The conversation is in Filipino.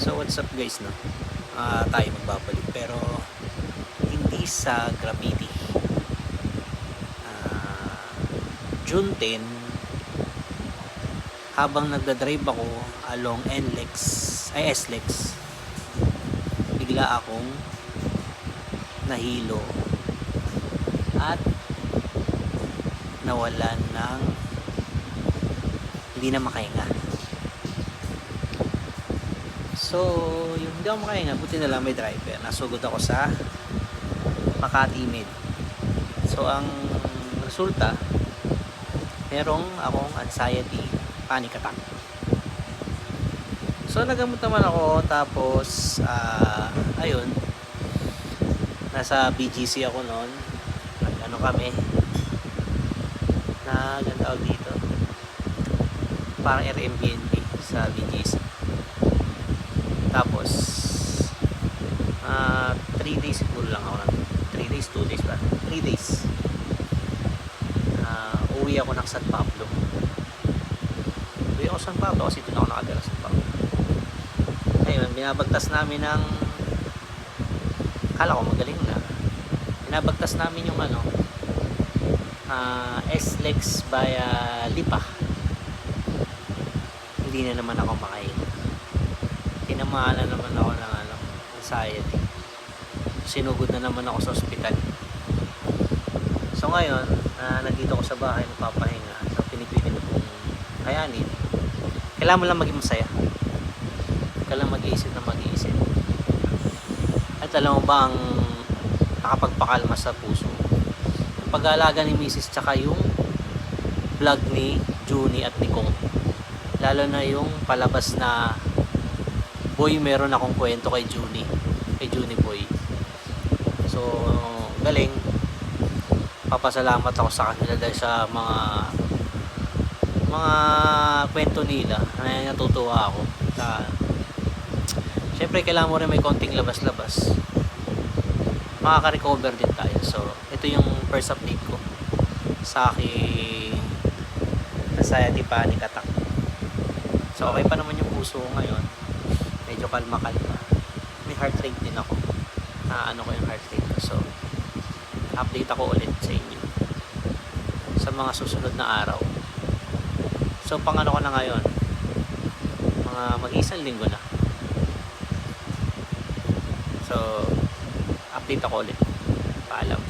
So what's up guys, no? Tayo magbabalik pero hindi sa graffiti. June 10, habang nagdadrive ako along SLEX, bigla akong nahilo at nawalan ng hindi na makahinga. So, yung hindi ako makahinga, buti na lang may driver. Nasugod ako sa Makati Med. So, ang resulta, merong akong anxiety panic attack. So, nagamot naman ako. Tapos, ayun, nasa BGC ako noon. Ano kami, ang tawag dito, parang Airbnb sa BGC. Tapos 3 days siguro lang ako, 3 days, 2 days ba? 3 days. Uwi ako ng San Pablo. Uwi ako San Pablo kasi doon ako nakatira sa San Pablo. Ayun, binabagtas namin ng, kala ko magaling na, binabagtas namin yung SLEX via Lipa. Hindi na naman ako makahinga. Tinamaan na naman ako ng anxiety. Sinugod na naman ako sa ospital. So ngayon, nandito ako sa bahay, nagpapahinga. So pinipilit na pong kayanin. Kailangan mo lang maging masaya. Kailangan mag-iisip na mag-iisip. At alam mo ba ang nakapagpakalma sa puso? Yung pag-aalaga ni Mrs. tsaka yung vlog ni Junie at ni Kong. Lalo na yung palabas na Boy, meron akong kwento kay Junie Boy. So, galing. Papasalamat ako sa kanila dahil sa mga kwento nila. Natutuwa ako. Siyempre, kailangan mo rin may konting labas-labas. Makaka-recover din tayo. So, ito yung first update ko sa aking anxiety panic attack. So, okay pa naman yung puso ko ngayon. Medyo kalma-kalma. May heart rate din ako. Ano ko yung heart rate ko. So, update ako ulit sa inyo sa mga susunod na araw. So, pang ano ko na ngayon, mga mag-isang linggo na. So, update ako ulit. Paalam.